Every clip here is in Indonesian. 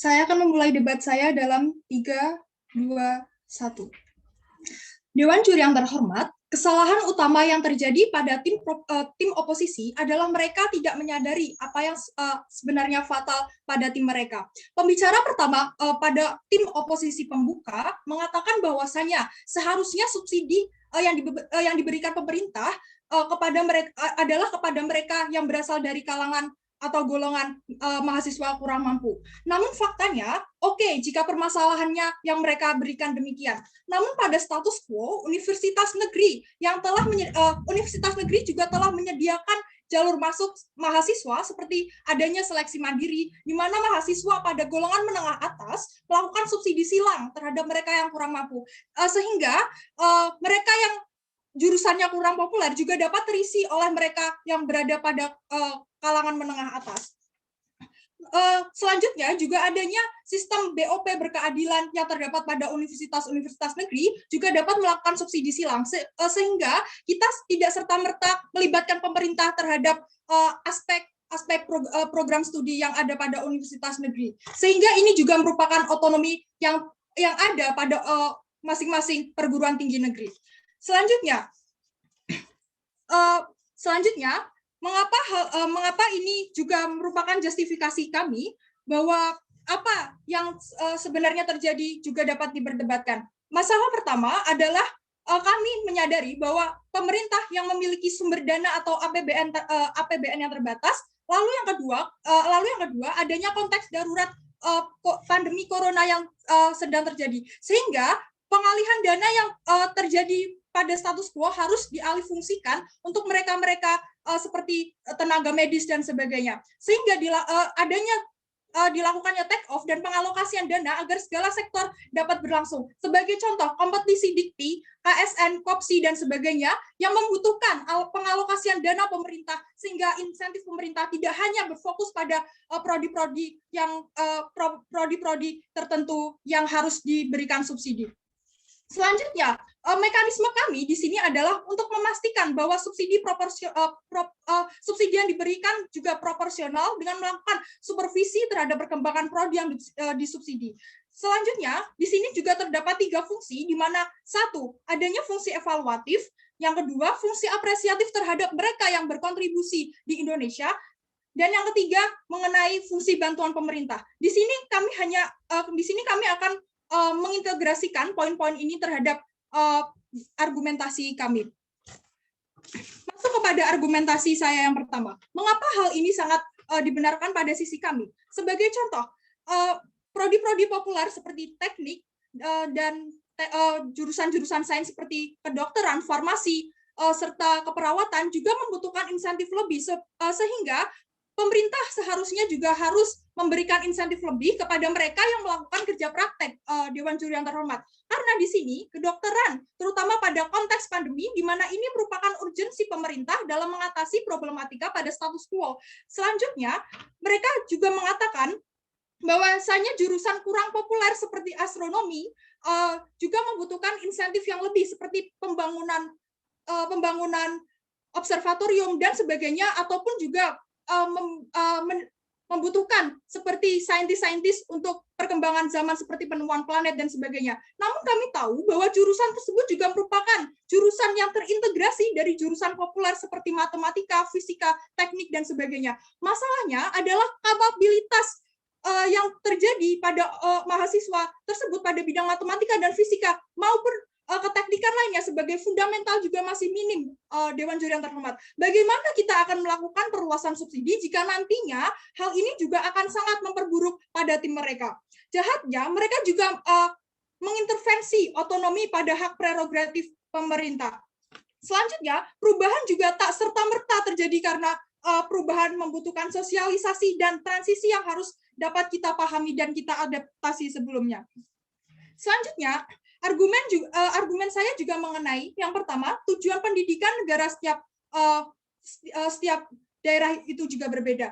Saya akan memulai debat saya dalam 3, 2, 1. Dewan Juri yang terhormat, kesalahan utama yang terjadi pada tim oposisi adalah mereka tidak menyadari apa yang sebenarnya fatal pada tim mereka. Pembicara pertama pada tim oposisi pembuka mengatakan bahwasanya seharusnya subsidi yang diberikan pemerintah kepada mereka adalah kepada mereka yang berasal dari kalangan atau golongan mahasiswa kurang mampu. Namun faktanya, jika permasalahannya yang mereka berikan demikian. Namun pada status quo, universitas negeri juga telah menyediakan jalur masuk mahasiswa seperti adanya seleksi mandiri, di mana mahasiswa pada golongan menengah atas melakukan subsidi silang terhadap mereka yang kurang mampu, sehingga mereka yang jurusannya kurang populer juga dapat terisi oleh mereka yang berada pada kalangan menengah atas. Selanjutnya juga adanya sistem BOP berkeadilan yang terdapat pada universitas-universitas negeri juga dapat melakukan subsidi silang, sehingga kita tidak serta-merta melibatkan pemerintah terhadap aspek program studi yang ada pada universitas negeri, sehingga ini juga merupakan otonomi yang ada pada masing-masing perguruan tinggi negeri. Selanjutnya, mengapa ini juga merupakan justifikasi kami bahwa apa yang sebenarnya terjadi juga dapat diperdebatkan. Masalah pertama adalah kami menyadari bahwa pemerintah yang memiliki sumber dana atau APBN yang terbatas. Lalu yang kedua adanya konteks darurat pandemi corona yang sedang terjadi, sehingga pengalihan dana yang terjadi pada status quo harus dialihfungsikan untuk mereka-mereka seperti tenaga medis dan sebagainya, sehingga dilakukannya take off dan pengalokasian dana agar segala sektor dapat berlangsung. Sebagai contoh, kompetisi dikti, KSN, KOPSI, dan sebagainya yang membutuhkan pengalokasian dana pemerintah, sehingga insentif pemerintah tidak hanya berfokus pada prodi-prodi tertentu yang harus diberikan subsidi. Selanjutnya, mekanisme kami di sini adalah untuk memastikan bahwa subsidi yang diberikan juga proporsional dengan melakukan supervisi terhadap perkembangan prodi yang disubsidi. Selanjutnya, di sini juga terdapat 3 fungsi, di mana 1, adanya fungsi evaluatif, yang kedua, fungsi apresiatif terhadap mereka yang berkontribusi di Indonesia, dan yang ketiga, mengenai fungsi bantuan pemerintah. Di sini kami akan mengintegrasikan poin-poin ini terhadap argumentasi kami. Masuk kepada argumentasi saya yang pertama. Mengapa hal ini sangat dibenarkan pada sisi kami? Sebagai contoh, prodi-prodi populer seperti teknik dan jurusan-jurusan sains seperti kedokteran, farmasi, serta keperawatan juga membutuhkan insentif lebih, sehingga pemerintah seharusnya juga harus memberikan insentif lebih kepada mereka yang melakukan kerja praktek, Dewan Juri yang terhormat. Karena di sini kedokteran, terutama pada konteks pandemi, di mana ini merupakan urgensi pemerintah dalam mengatasi problematika pada status quo. Selanjutnya, mereka juga mengatakan bahwasanya jurusan kurang populer seperti astronomi juga membutuhkan insentif yang lebih, seperti pembangunan observatorium dan sebagainya, ataupun juga membutuhkan seperti saintis-saintis untuk perkembangan zaman seperti penemuan planet dan sebagainya. Namun kami tahu bahwa jurusan tersebut juga merupakan jurusan yang terintegrasi dari jurusan populer seperti matematika, fisika, teknik, dan sebagainya. Masalahnya adalah kapabilitas yang terjadi pada mahasiswa tersebut pada bidang matematika dan fisika maupun keteknikan lainnya sebagai fundamental juga masih minim, Dewan Juri yang terhormat. Bagaimana kita akan melakukan perluasan subsidi jika nantinya hal ini juga akan sangat memperburuk pada tim mereka? Jahatnya, mereka juga mengintervensi otonomi pada hak prerogatif pemerintah. Selanjutnya, perubahan juga tak serta-merta terjadi karena perubahan membutuhkan sosialisasi dan transisi yang harus dapat kita pahami dan kita adaptasi sebelumnya. Selanjutnya, argumen saya juga mengenai yang pertama, tujuan pendidikan negara setiap daerah itu juga berbeda.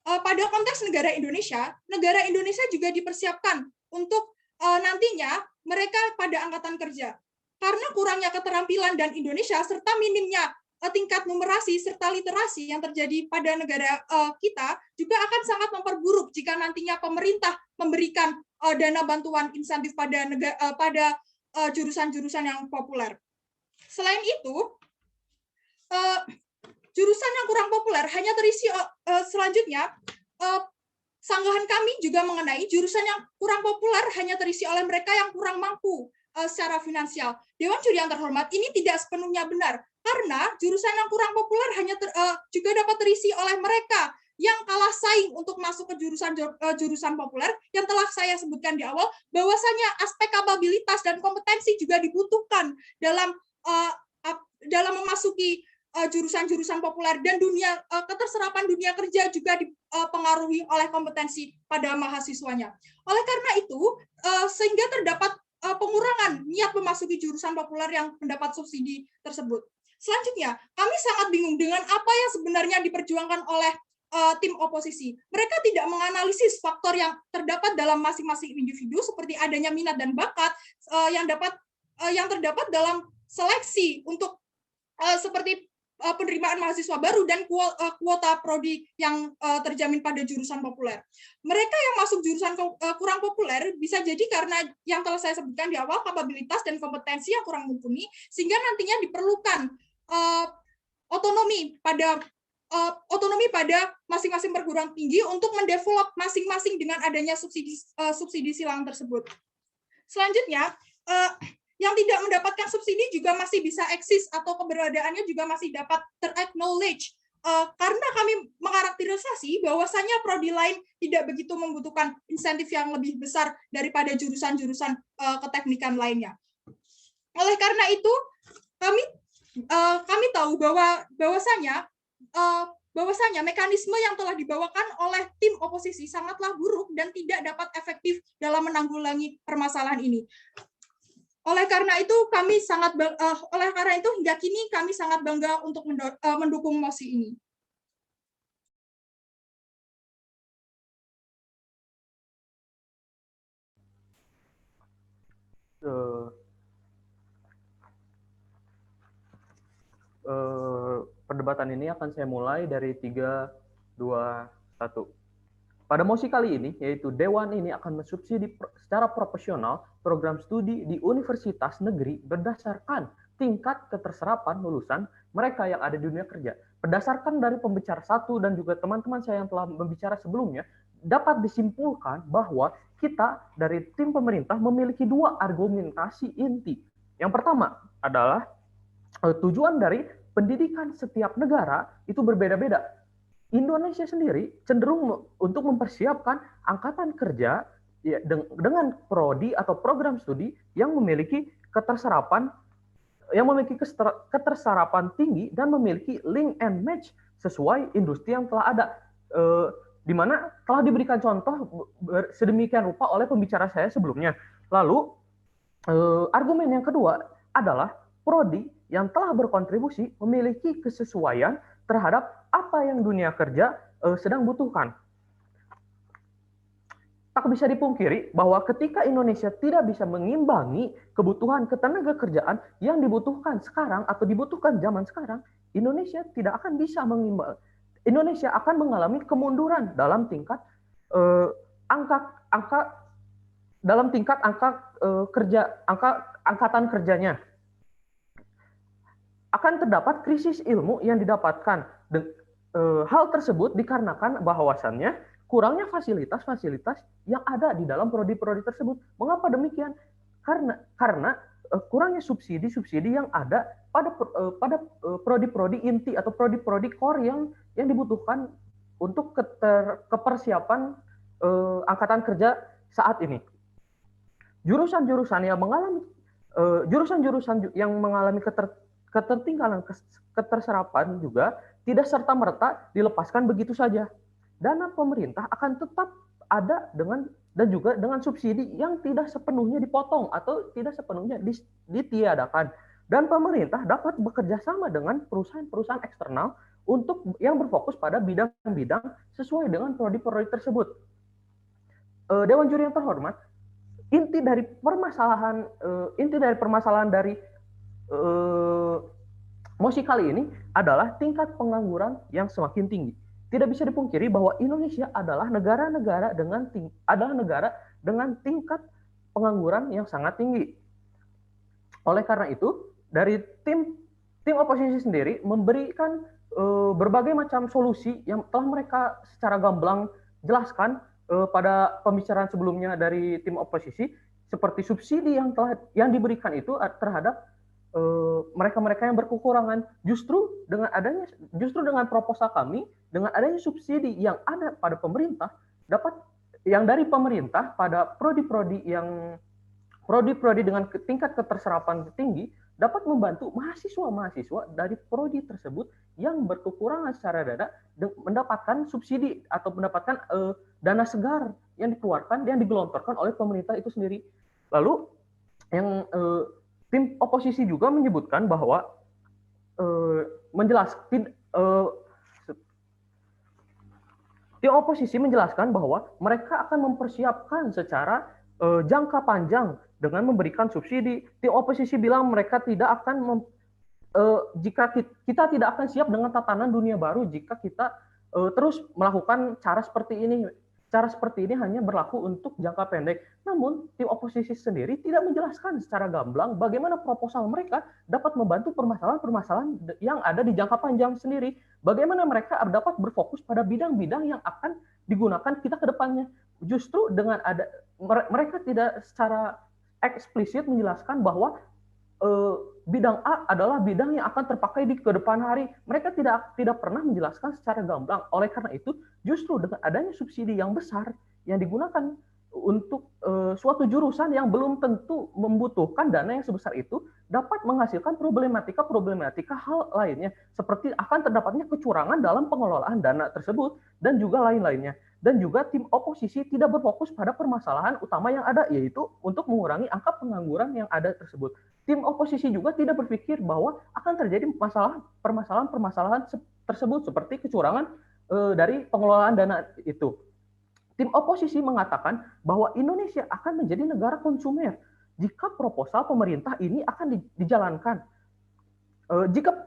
Pada konteks negara Indonesia juga dipersiapkan untuk nantinya mereka pada angkatan kerja. Karena kurangnya keterampilan dan Indonesia serta minimnya tingkat numerasi serta literasi yang terjadi pada negara kita juga akan sangat memperburuk jika nantinya pemerintah memberikan dana bantuan insentif pada jurusan-jurusan yang populer. Selain itu, jurusan yang kurang populer hanya terisi selanjutnya, sanggahan kami juga mengenai jurusan yang kurang populer hanya terisi oleh mereka yang kurang mampu secara finansial. Dewan Juri yang terhormat, ini tidak sepenuhnya benar, karena jurusan yang kurang populer hanya juga dapat terisi oleh mereka yang kalah saing untuk masuk ke jurusan populer yang telah saya sebutkan di awal, bahwasanya aspek kapabilitas dan kompetensi juga dibutuhkan dalam memasuki jurusan-jurusan populer, dan keterserapan dunia kerja juga dipengaruhi oleh kompetensi pada mahasiswanya. Oleh karena itu, sehingga terdapat pengurangan niat memasuki jurusan populer yang mendapat subsidi tersebut. Selanjutnya, kami sangat bingung dengan apa yang sebenarnya diperjuangkan oleh tim oposisi. Mereka tidak menganalisis faktor yang terdapat dalam masing-masing individu, seperti adanya minat dan bakat yang terdapat dalam seleksi untuk seperti penerimaan mahasiswa baru dan kuota prodi yang terjamin pada jurusan populer. Mereka yang masuk jurusan kurang populer bisa jadi karena yang telah saya sebutkan di awal, kapabilitas dan kompetensi yang kurang mumpuni, sehingga nantinya diperlukan otonomi pada masing-masing perguruan tinggi untuk mendevelop masing-masing dengan adanya subsidi silang tersebut. Selanjutnya, yang tidak mendapatkan subsidi juga masih bisa eksis atau keberadaannya juga masih dapat ter-acknowledge karena kami mengkarakterisasi bahwasanya prodi lain tidak begitu membutuhkan insentif yang lebih besar daripada jurusan-jurusan keteknikan lainnya. Oleh karena itu, kami tahu bahwasanya mekanisme yang telah dibawakan oleh tim oposisi sangatlah buruk dan tidak dapat efektif dalam menanggulangi permasalahan ini. Oleh karena itu hingga kini kami sangat bangga untuk mendukung mosi ini. Perdebatan ini akan saya mulai dari 3, 2, 1. Pada mosi kali ini, yaitu Dewan ini akan mensubsidi secara proporsional program studi di universitas negeri berdasarkan tingkat keterserapan lulusan mereka yang ada di dunia kerja. Berdasarkan dari pembicara 1 dan juga teman-teman saya yang telah membicara sebelumnya, dapat disimpulkan bahwa kita dari tim pemerintah memiliki 2 argumentasi inti. Yang pertama adalah tujuan dari pendidikan setiap negara itu berbeda-beda. Indonesia sendiri cenderung untuk mempersiapkan angkatan kerja dengan prodi atau program studi yang memiliki keterserapan tinggi dan memiliki link and match sesuai industri yang telah ada, di mana telah diberikan contoh sedemikian rupa oleh pembicara saya sebelumnya. Lalu argumen yang kedua adalah prodi yang telah berkontribusi memiliki kesesuaian terhadap apa yang dunia kerja sedang butuhkan. Tak bisa dipungkiri bahwa ketika Indonesia tidak bisa mengimbangi kebutuhan ketenaga kerjaan yang dibutuhkan sekarang atau dibutuhkan zaman sekarang, Indonesia tidak akan bisa mengimbangi. Indonesia akan mengalami kemunduran dalam tingkat angkatan kerjanya. Akan terdapat krisis ilmu yang didapatkan. Hal tersebut dikarenakan bahwasannya kurangnya fasilitas-fasilitas yang ada di dalam prodi-prodi tersebut. Mengapa demikian? Karena kurangnya subsidi-subsidi yang ada pada prodi-prodi inti atau prodi-prodi core yang dibutuhkan untuk kepersiapan angkatan kerja saat ini. Jurusan-jurusan yang mengalami ketertinggalan keterserapan juga tidak serta-merta dilepaskan begitu saja. Dana pemerintah akan tetap ada dengan subsidi yang tidak sepenuhnya dipotong atau tidak sepenuhnya ditiadakan. Dan pemerintah dapat bekerja sama dengan perusahaan-perusahaan eksternal untuk yang berfokus pada bidang-bidang sesuai dengan prodi-prodi tersebut. Dewan Juri yang terhormat, inti dari permasalahan dari mosi kali ini adalah tingkat pengangguran yang semakin tinggi. Tidak bisa dipungkiri bahwa Indonesia adalah negara dengan tingkat pengangguran yang sangat tinggi. Oleh karena itu, dari tim oposisi sendiri memberikan berbagai macam solusi yang telah mereka secara gamblang jelaskan pada pembicaraan sebelumnya dari tim oposisi, seperti subsidi yang diberikan itu terhadap mereka-mereka yang berkekurangan. Justru dengan proposal kami, dengan adanya subsidi yang ada pada pemerintah, yang dari pemerintah pada prodi-prodi dengan tingkat keterserapan tinggi dapat membantu mahasiswa-mahasiswa dari prodi tersebut yang berkekurangan secara dana mendapatkan subsidi atau mendapatkan dana segar yang digelontorkan oleh pemerintah itu sendiri. Lalu yang tim oposisi juga menyebutkan bahwa tim oposisi menjelaskan bahwa mereka akan mempersiapkan secara jangka panjang dengan memberikan subsidi. Tim oposisi bilang mereka tidak akan jika kita tidak akan siap dengan tatanan dunia baru jika kita terus melakukan cara seperti ini. Cara seperti ini hanya berlaku untuk jangka pendek. Namun, tim oposisi sendiri tidak menjelaskan secara gamblang bagaimana proposal mereka dapat membantu permasalahan-permasalahan yang ada di jangka panjang sendiri. Bagaimana mereka dapat berfokus pada bidang-bidang yang akan digunakan kita ke depannya. Justru dengan mereka tidak secara eksplisit menjelaskan bahwa bidang A adalah bidang yang akan terpakai di kedepan hari. Mereka tidak pernah menjelaskan secara gamblang. Oleh karena itu, justru dengan adanya subsidi yang besar yang digunakan untuk suatu jurusan yang belum tentu membutuhkan dana yang sebesar itu, dapat menghasilkan problematika hal lainnya, seperti akan terdapatnya kecurangan dalam pengelolaan dana tersebut, dan juga lain-lainnya. Dan juga tim oposisi tidak berfokus pada permasalahan utama yang ada, yaitu untuk mengurangi angka pengangguran yang ada tersebut. Tim oposisi juga tidak berpikir bahwa akan terjadi permasalahan tersebut seperti kecurangan dari pengelolaan dana itu. Tim oposisi mengatakan bahwa Indonesia akan menjadi negara konsumer jika proposal pemerintah ini akan dijalankan.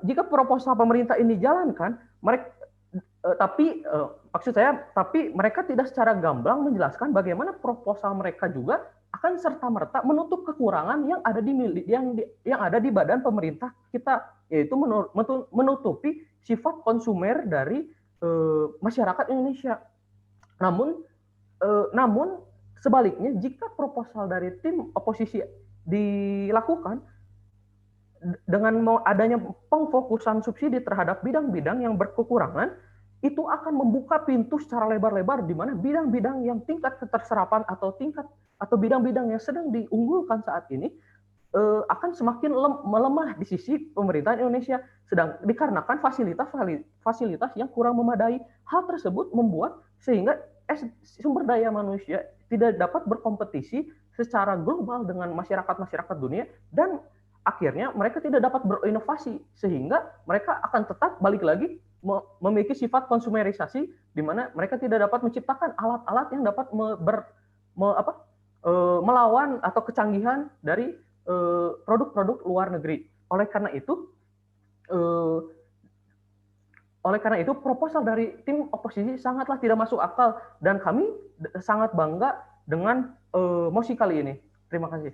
Jika proposal pemerintah ini dijalankan, tapi mereka tidak secara gamblang menjelaskan bagaimana proposal mereka juga akan serta-merta menutup kekurangan yang ada di badan pemerintah kita, yaitu menutupi sifat konsumer dari masyarakat Indonesia. Namun sebaliknya, jika proposal dari tim oposisi dilakukan dengan adanya pengfokusan subsidi terhadap bidang-bidang yang berkekurangan, itu akan membuka pintu secara lebar-lebar di mana bidang-bidang yang tingkat keterserapan atau bidang-bidang yang sedang diunggulkan saat ini akan semakin melemah di sisi pemerintahan Indonesia, dikarenakan fasilitas yang kurang memadai. Hal tersebut membuat sehingga sumber daya manusia tidak dapat berkompetisi secara global dengan masyarakat dunia, dan akhirnya mereka tidak dapat berinovasi, sehingga mereka akan tetap balik lagi memiliki sifat konsumerisasi, di mana mereka tidak dapat menciptakan alat-alat yang dapat melawan atau kecanggihan dari produk-produk luar negeri. Oleh karena itu proposal dari tim oposisi sangatlah tidak masuk akal, dan kami sangat bangga dengan mosi kali ini. Terima kasih.